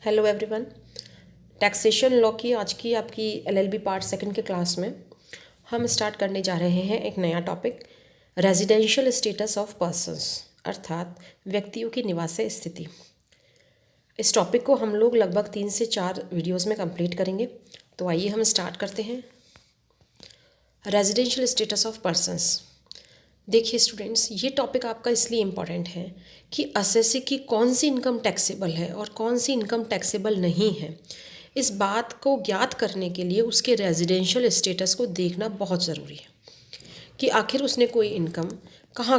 Hello everyone. Taxation law की आज की आपकी एलएलबी पार्ट सेकंड के क्लास में हम स्टार्ट करने जा रहे हैं एक नया topic, residential status of persons, अर्थात व्यक्तियों की निवासीय स्थिति। इस टॉपिक को हम लोग लगभग 3 से 4 वीडियोस में कंप्लीट करेंगे। तो आइए हम स्टार्ट करते हैं। Residential status of persons. देखिए स्टूडेंट्स, ये टॉपिक आपका इसलिए इम्पॉर्टेंट है कि असेसी की कौन सी इनकम टैक्सेबल है और कौन सी इनकम टैक्सेबल नहीं है, इस बात को ज्ञात करने के लिए उसके रेजिडेंशियल स्टेटस को देखना बहुत ज़रूरी है कि आखिर उसने कोई इनकम कहाँ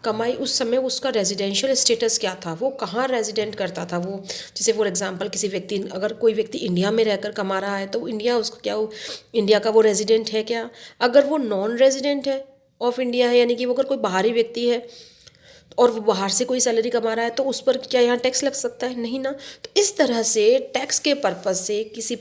कमाई उस समय उसका रेजिडेंशियल स्टेटस क्या था, वो कहाँ रेजिडेंट करता था। वो जैसे फॉर एग्जांपल किसी व्यक्ति, अगर कोई व्यक्ति इंडिया में रहकर कमा रहा है तो इंडिया उसको क्या, वो इंडिया का वो रेजिडेंट है क्या। अगर वो नॉन रेजिडेंट है ऑफ इंडिया है, यानी कि वो अगर कोई बाहरी व्यक्ति है और वो बाहर से कोई सैलरी कमा रहा है तो उस पर क्या यहाँ टैक्स लग सकता है? नहीं ना। तो इस तरह से टैक्स के पर्पज़ से किसी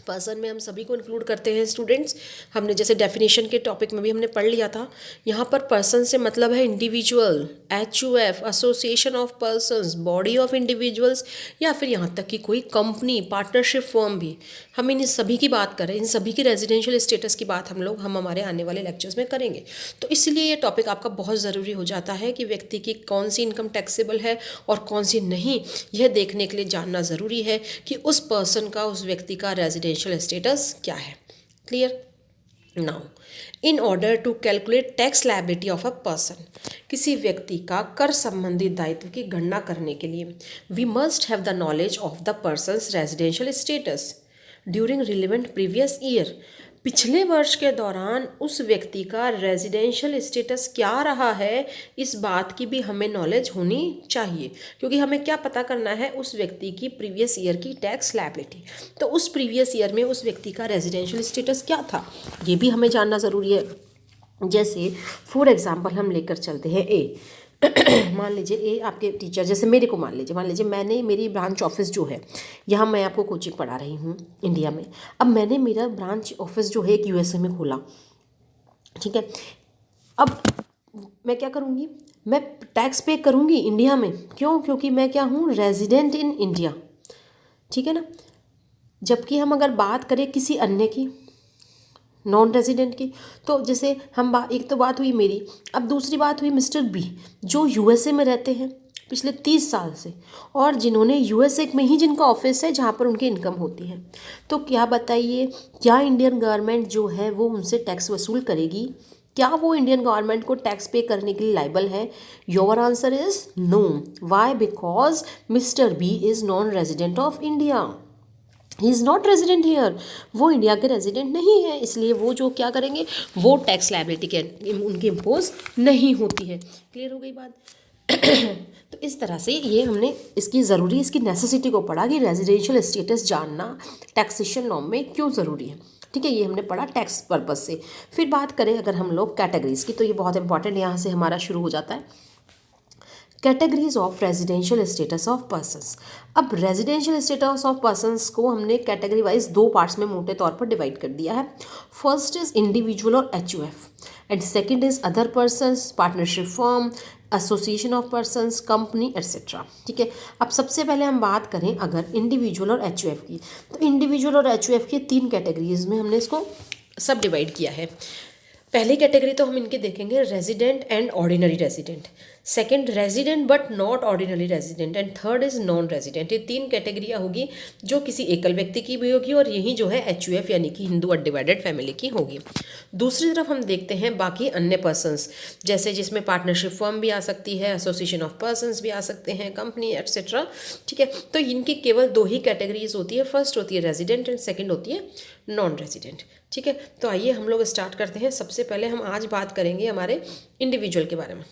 पर्सन में हम सभी को इंक्लूड करते हैं स्टूडेंट्स। हमने जैसे डेफिनेशन के टॉपिक में भी हमने पढ़ लिया था। यहाँ पर पर्सन से मतलब है individual, HUF, association of persons, body of individuals, या फिर यहाँ तक कि कोई कंपनी, पार्टनरशिप फर्म भी। हम इन सभी की बात करें, इन सभी की रेजिडेंशियल स्टेटस की बात हम हमारे आने वाले लेक्चर्स में करेंगे। तो इसलिए ये टॉपिक आपका बहुत ज़रूरी हो जाता है कि व्यक्ति की कौन सी इनकम टैक्सेबल है और कौन सी नहीं, यह देखने के लिए जानना ज़रूरी है कि उस पर्सन का, उस व्यक्ति का रेजिडेंशियल स्टेटस क्या है। Clear? Now, in order to calculate tax liability of a person, किसी व्यक्ति का कर संबंधी दायित्व की गणना करने के लिए we must have the knowledge of the person's residential status during relevant previous year. पिछले वर्ष के दौरान उस व्यक्ति का रेजिडेंशियल स्टेटस क्या रहा है, इस बात की भी हमें नॉलेज होनी चाहिए, क्योंकि हमें क्या पता करना है, उस व्यक्ति की प्रीवियस ईयर की टैक्स लायबिलिटी। तो उस प्रीवियस ईयर में उस व्यक्ति का रेजिडेंशियल स्टेटस क्या था, ये भी हमें जानना ज़रूरी है। जैसे फॉर एग्जांपल हम लेकर चलते हैं ए। मान लीजिए ए आपके टीचर, जैसे मेरे को मान लीजिए मैंने, मेरी ब्रांच ऑफिस जो है, यहाँ मैं आपको कोचिंग पढ़ा रही हूँ इंडिया में। अब मैंने मेरा ब्रांच ऑफिस जो है एक USA में खोला, ठीक है। अब मैं क्या करूँगी, मैं टैक्स पे करूँगी इंडिया में। क्यों? क्योंकि मैं क्या हूँ, रेजिडेंट इन इंडिया, ठीक है ना। जबकि हम अगर बात करें किसी अन्य की, नॉन रेजिडेंट की, तो जैसे हम एक तो बात हुई मेरी, अब दूसरी बात हुई मिस्टर बी जो USA में रहते हैं पिछले 30 साल से, और जिन्होंने USA में ही जिनका ऑफिस है जहाँ पर उनकी इनकम होती है। तो क्या बताइए, क्या इंडियन गवर्नमेंट जो है वो उनसे टैक्स वसूल करेगी? क्या वो इंडियन गवर्नमेंट को टैक्स पे करने के लिए लायबल है? Your answer is no. Why? Because mister B is non resident of India, he is not resident here. वो इंडिया के रेजिडेंट नहीं है, इसलिए वो जो क्या करेंगे, वो टैक्स लायबिलिटी के उनकी इम्पोज नहीं होती है। क्लियर हो गई बात? तो इस तरह से ये हमने इसकी नेसेसिटी को पढ़ा कि रेजिडेंशियल स्टेटस जानना टैक्सेशन लॉ में क्यों ज़रूरी है। ठीक है, ये हमने पढ़ा टैक्स पर्पज़ से। फिर बात करें अगर हम लोग कैटेगरीज की, तो ये बहुत इंपॉर्टेंट यहाँ से हमारा शुरू हो जाता है। Categories of residential status of persons. अब रेजिडेंशियल स्टेटस ऑफ पर्सन्स को हमने कैटेगरी वाइज 2 पार्ट्स में मोटे तौर पर डिवाइड कर दिया है। फर्स्ट इज इंडिविजुअल और HUF, and second is other persons, partnership firm, association of persons, company, etcetera. ठीक है, अब सबसे पहले हम बात करें अगर इंडिविजुअल और HUF की, तो इंडिविजुअल और HUF की 3 कैटेगरीज में हमने इसको सब डिवाइड किया है। पहली कैटेगरी तो हम इनके देखेंगे, resident and ordinary resident. Second, resident but not ordinary resident, and third is non resident. ये 3 कैटेगरियाँ होगी जो किसी एकल व्यक्ति की भी होगी, और यही जो है HUF यानी कि हिंदू अनडिवाइडेड फैमिली की होगी। दूसरी तरफ हम देखते हैं बाकी अन्य पर्सन्स, जैसे जिसमें पार्टनरशिप फर्म भी आ सकती है, एसोसिएशन ऑफ पर्सन्स भी आ सकते हैं, कंपनी, एट्सेट्रा। ठीक है, तो इनकी केवल 2 ही कैटेगरीज होती है। फर्स्ट होती है रेजिडेंट एंड सेकेंड होती है नॉन रेजिडेंट। ठीक है, तो आइए हम लोग स्टार्ट करते हैं। सबसे पहले हम आज बात करेंगे हमारे इंडिविजुअल के बारे में।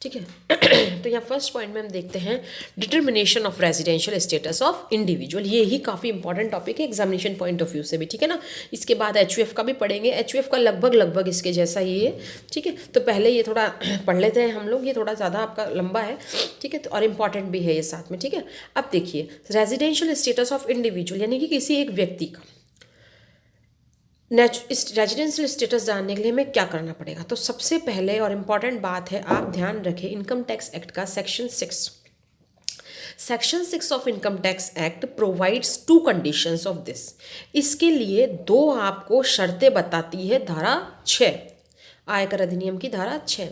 ठीक है, तो यहाँ फर्स्ट पॉइंट में हम देखते हैं determination of residential status of individual. ये ही काफ़ी इंपॉर्टेंट टॉपिक है एग्जामिनेशन पॉइंट ऑफ व्यू से भी, ठीक है ना। इसके बाद HUF का भी पढ़ेंगे, HUF का लगभग इसके जैसा ही है। ठीक है, तो पहले ये थोड़ा पढ़ लेते हैं हम लोग, ये थोड़ा ज़्यादा आपका लंबा है। ठीक है, तो और इम्पॉर्टेंट भी है ये साथ में। ठीक है, अब देखिए रेजिडेंशियल स्टेटस ऑफ इंडिविजुअल यानी कि किसी एक व्यक्ति का इस रेजिडेंशियल स्टेटस जानने के लिए हमें क्या करना पड़ेगा। तो सबसे पहले और इम्पॉर्टेंट बात है, आप ध्यान रखें इनकम टैक्स एक्ट का section 6। Section 6 of income tax act provides 2 conditions of this. इसके लिए 2 आपको शर्तें बताती है धारा 6, आयकर अधिनियम की धारा 6।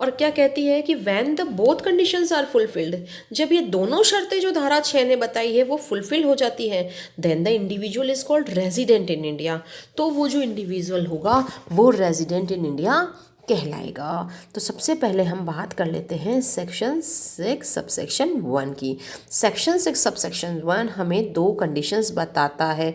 और क्या कहती है कि when the both conditions are fulfilled, जब ये दोनों शर्तें जो धारा 6 ने बताई है वो फुलफिल हो जाती है, then the individual is called resident in India. तो वो जो इंडिविजुअल होगा वो रेजिडेंट इन इंडिया कहलाएगा। तो सबसे पहले हम बात कर लेते हैं सेक्शन 6 सबसेक्शन 1 की। सेक्शन 6 सबसेक्शन 1 हमें 2 कंडीशंस बताता है।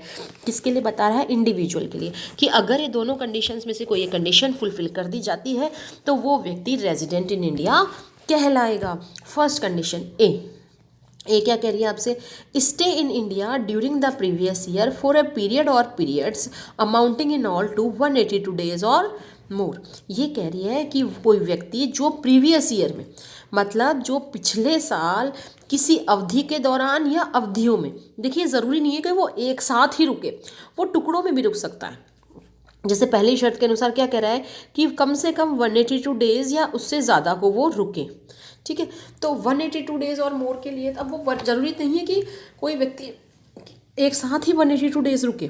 किसके लिए बता रहा है? इंडिविजुअल के लिए, कि अगर ये दोनों कंडीशंस में से कोई एक कंडीशन फुलफिल कर दी जाती है तो वो व्यक्ति रेजिडेंट इन इंडिया कहलाएगा। फर्स्ट कंडीशन ए क्या कह रही है आपसे? Stay in India during the previous year for a period और periods amounting in all to 182 days और मोर। ये कह रही है कि कोई व्यक्ति जो प्रीवियस ईयर में, मतलब जो पिछले साल किसी अवधि के दौरान या अवधियों में, देखिए ज़रूरी नहीं है कि वो एक साथ ही रुके, वो टुकड़ों में भी रुक सकता है। जैसे पहली शर्त के अनुसार क्या कह रहा है कि कम से कम 182 डेज या उससे ज़्यादा को वो रुके। ठीक है, तो 182 डेज और मोर के लिए अब वो ज़रूरी नहीं है कि कोई व्यक्ति एक साथ ही 182 डेज रुके।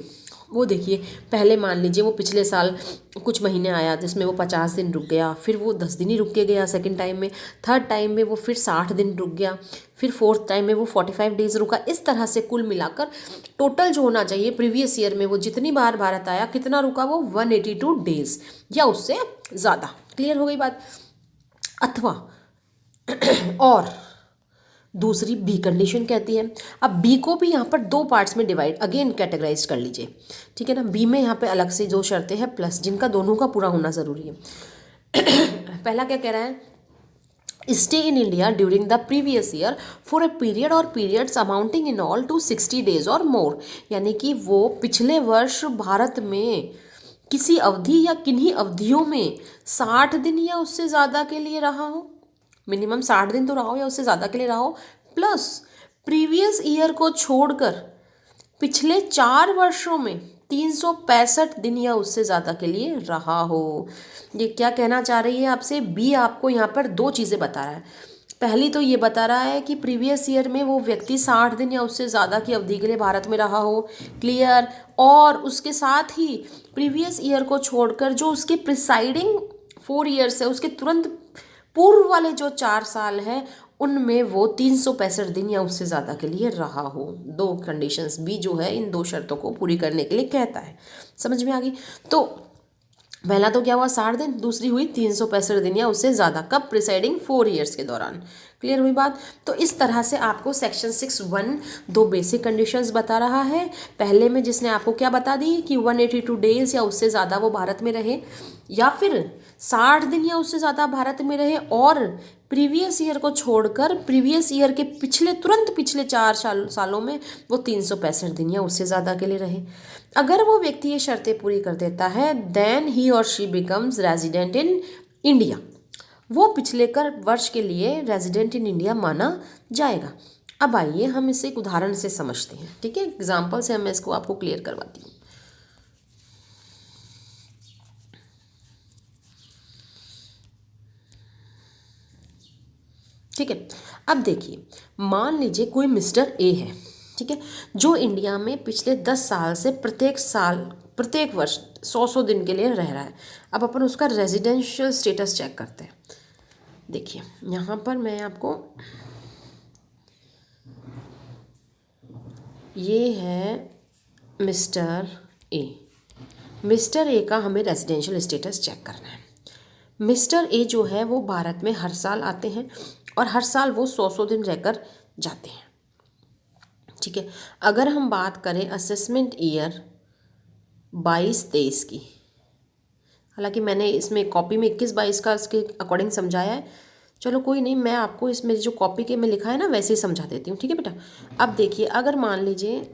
वो देखिए, पहले मान लीजिए वो पिछले साल कुछ महीने आया जिसमें वो 50 दिन रुक गया, फिर वो 10 दिन ही रुक के गया सेकंड टाइम में, थर्ड टाइम में वो फिर 60 दिन रुक गया, फिर फोर्थ टाइम में वो 45 डेज रुका। इस तरह से कुल मिलाकर टोटल जो होना चाहिए प्रीवियस ईयर में वो जितनी बार भारत आया कितना रुका, वो 182 डेज या उससे ज़्यादा। क्लियर हो गई बात? अथवा और दूसरी बी कंडीशन कहती है। अब बी को भी यहाँ पर 2 पार्ट्स में डिवाइड अगेन कैटेगराइज कर लीजिए। ठीक है ना, बी में यहाँ पे अलग से जो शर्तें हैं प्लस, जिनका दोनों का पूरा होना ज़रूरी है। पहला क्या कह रहा है? Stay in India during the previous year for a period और periods amounting in all to 60 days और मोर। यानी कि वो पिछले वर्ष भारत में किसी अवधि या किन्हीं अवधियों में 60 दिन या उससे ज़्यादा के लिए रहा हो, मिनिमम 60 दिन तो रहा हो या उससे ज़्यादा के लिए रहा हो, प्लस प्रीवियस ईयर को छोड़कर पिछले 4 वर्षों में 365 दिन या उससे ज़्यादा के लिए रहा हो। ये क्या कहना चाह रही है आपसे? बी आपको यहाँ पर 2 चीज़ें बता रहा है। पहली तो ये बता रहा है कि प्रीवियस ईयर में वो व्यक्ति 60 दिन या उससे ज़्यादा की अवधि के लिए भारत में रहा हो, क्लियर। और उसके साथ ही प्रीवियस ईयर को छोड़कर जो उसके प्रिसाइडिंग 4 ईयर्स है, उसके तुरंत पूर्व वाले जो 4 साल है उनमें वो 365 दिन या उससे ज़्यादा के लिए रहा हो। 2 कंडीशंस बी जो है इन 2 शर्तों को पूरी करने के लिए कहता है। समझ में आ गई? तो पहला तो क्या हुआ 60 दिन, दूसरी हुई 365 दिन या उससे ज़्यादा, कब? प्रिसाइडिंग 4 ईयर्स के दौरान। क्लियर हुई बात? तो इस तरह से आपको सेक्शन 6(1) 2 बेसिक कंडीशंस बता रहा है। पहले में जिसने आपको क्या बता दी कि 182 डेज या उससे ज़्यादा वो भारत में रहे, या फिर 60 दिन या उससे ज़्यादा भारत में रहे, और प्रीवियस ईयर को छोड़कर प्रीवियस ईयर के तुरंत पिछले 4 सालों में वो 365 दिन या उससे ज़्यादा के लिए रहे। अगर वो व्यक्ति ये शर्तें पूरी कर देता है, देन ही और she becomes resident in India. वो पिछले वर्ष के लिए रेजिडेंट इन इंडिया माना जाएगा। अब आइए हम इसे एक उदाहरण से समझते हैं। ठीक है, एग्जाम्पल से मैं इसको आपको क्लियर करवाती हूँ। ठीक है, अब देखिए, मान लीजिए कोई मिस्टर ए है, ठीक है, जो इंडिया में पिछले 10 साल से प्रत्येक वर्ष 100 दिन के लिए रह रहा है। अब अपन उसका रेजिडेंशियल स्टेटस चेक करते हैं। देखिए यहाँ पर मैं आपको, ये है मिस्टर ए। मिस्टर ए का हमें रेजिडेंशियल स्टेटस चेक करना है। मिस्टर ए जो है वो भारत में हर साल आते हैं और हर साल वो 100 दिन रहकर जाते हैं। ठीक है, अगर हम बात करें असेसमेंट ईयर 22-23 की, हालांकि मैंने इसमें कॉपी में 21-22 का इसके अकॉर्डिंग समझाया है, चलो कोई नहीं, मैं आपको इसमें जो कॉपी के में लिखा है ना वैसे ही समझा देती हूँ। ठीक है बेटा, अब देखिए, अगर मान लीजिए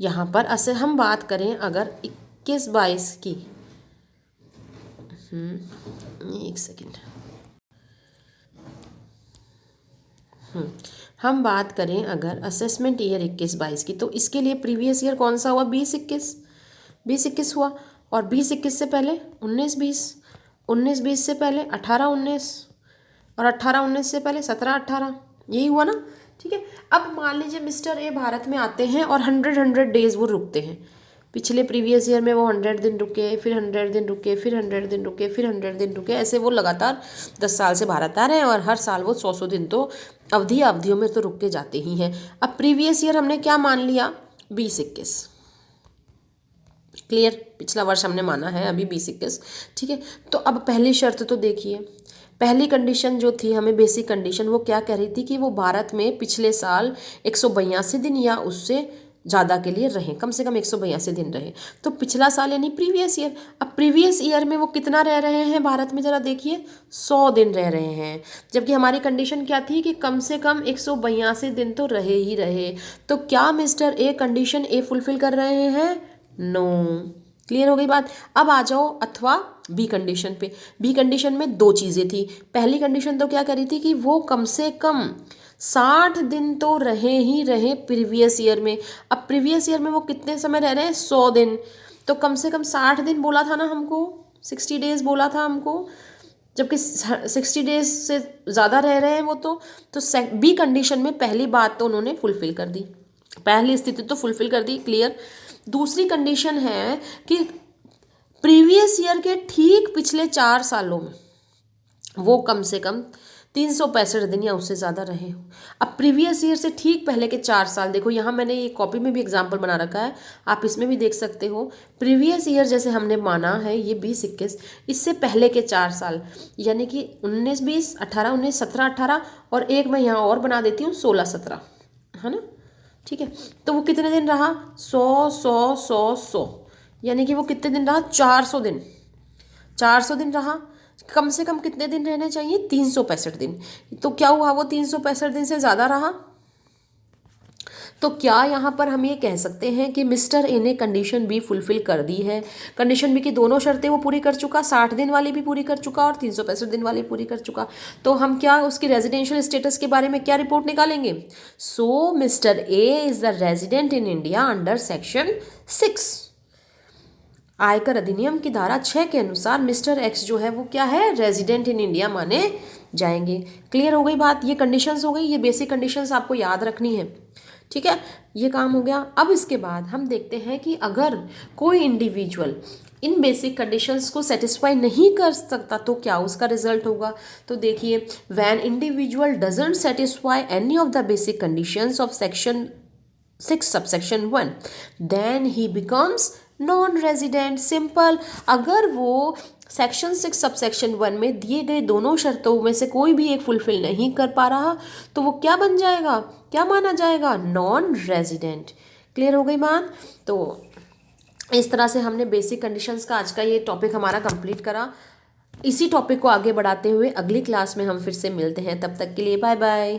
यहाँ पर हम बात करें अगर 21-22 की, एक सेकेंड, हम बात करें अगर असेसमेंट ईयर 21-22 की, तो इसके लिए प्रीवियस ईयर कौन सा हुआ? 20-21 हुआ। और 20-21 से पहले 19-20, 19-20 से पहले 18-19, और 18-19 से पहले 17-18। यही हुआ ना, ठीक है। अब मान लीजिए मिस्टर ए भारत में आते हैं और 100 डेज वो रुकते हैं। पिछले प्रीवियस ईयर में वो 100 दिन रुके, फिर 100 दिन रुके, फिर 100 दिन रुके, फिर 100 दिन रुके, ऐसे वो लगातार 10 साल से भारत आ रहे हैं और हर साल वो 100 दिन तो अवधियों में तो रुक के जाते ही हैं। अब प्रीवियस ईयर हमने क्या मान लिया, 20-21, क्लियर, पिछला वर्ष हमने माना है अभी 20-21, ठीक है। तो अब पहली शर्त तो देखिए, पहली कंडीशन जो थी हमें बेसिक कंडीशन, वो क्या कह रही थी कि वो भारत में पिछले साल 182 दिन या उससे ज़्यादा के लिए रहे, कम से कम 182 दिन रहे। तो पिछला साल यानी प्रीवियस ईयर। अब प्रीवियस ईयर में वो कितना रह रहे हैं भारत में, ज़रा देखिए, 100 दिन रह रहे हैं, जबकि हमारी कंडीशन क्या थी कि कम से कम 182 दिन तो रहे ही रहे। तो क्या mister a condition A fulfil कर रहे हैं, नो। क्लियर हो गई बात। अब आ जाओ अथवा बी कंडीशन पे। बी कंडीशन में दो चीज़ें थी। पहली कंडीशन तो क्या करी थी कि वो कम से कम 60 दिन तो रहे ही रहे प्रीवियस ईयर में। अब प्रीवियस ईयर में वो कितने समय रह रहे हैं, 100 दिन, तो कम से कम 60 दिन बोला था ना हमको, 60 डेज बोला था हमको, जबकि 60 डेज से ज़्यादा रह रहे हैं वो तो बी कंडीशन में पहली बात तो उन्होंने फुलफिल कर दी, पहली स्थिति तो फुलफिल कर दी, क्लियर। दूसरी कंडीशन है कि प्रीवियस ईयर के ठीक पिछले 4 सालों में वो कम से कम 365 दिन या उससे ज़्यादा रहे। अब प्रीवियस ईयर से ठीक पहले के 4 साल, देखो यहाँ मैंने ये कॉपी में भी एग्जाम्पल बना रखा है, आप इसमें भी देख सकते हो। प्रीवियस ईयर जैसे हमने माना है ये 20-21, इससे पहले के 4 साल यानी कि 19-20, 18-19, 17-18 और एक मैं यहाँ और बना देती हूँ 16-17, है ना, ठीक है। तो वो कितने दिन रहा, 100 यानी कि वो कितने दिन रहा, 400 दिन, 400 दिन रहा। कम से कम कितने दिन रहने चाहिए, 365 दिन। तो क्या हुआ, वो 365 दिन से ज़्यादा रहा। तो क्या यहाँ पर हम ये कह सकते हैं कि मिस्टर ए ने कंडीशन बी फुलफिल कर दी है। कंडीशन बी की दोनों शर्तें वो पूरी कर चुका, 60 दिन वाली भी पूरी कर चुका और 365 दिन वाली पूरी कर चुका। तो हम क्या उसकी रेजिडेंशियल स्टेटस के बारे में क्या रिपोर्ट निकालेंगे, so mister A is the resident in India under section 6। आयकर अधिनियम की धारा 6 के अनुसार मिस्टर एक्स जो है वो क्या है, रेजिडेंट इन इंडिया माने जाएंगे। क्लियर हो गई बात, ये कंडीशंस हो गई, ये बेसिक कंडीशंस आपको याद रखनी है, ठीक है, ये काम हो गया। अब इसके बाद हम देखते हैं कि अगर कोई इंडिविजुअल इन बेसिक कंडीशंस को सेटिस्फाई नहीं कर सकता तो क्या उसका रिजल्ट होगा। तो देखिए, when individual doesn't satisfy any of the basic conditions of section 6 subsection 1 then he becomes non resident. Simple, अगर वो सेक्शन 6 सबसेक्शन 1 में दिए गए दोनों शर्तों में से कोई भी एक फुलफिल नहीं कर पा रहा तो वो क्या बन जाएगा, क्या माना जाएगा, नॉन रेजिडेंट। क्लियर हो गई बात। तो इस तरह से हमने बेसिक कंडीशंस का आज का ये टॉपिक हमारा कंप्लीट करा। इसी टॉपिक को आगे बढ़ाते हुए अगली क्लास में हम फिर से मिलते हैं, तब तक के लिए बाय बाय।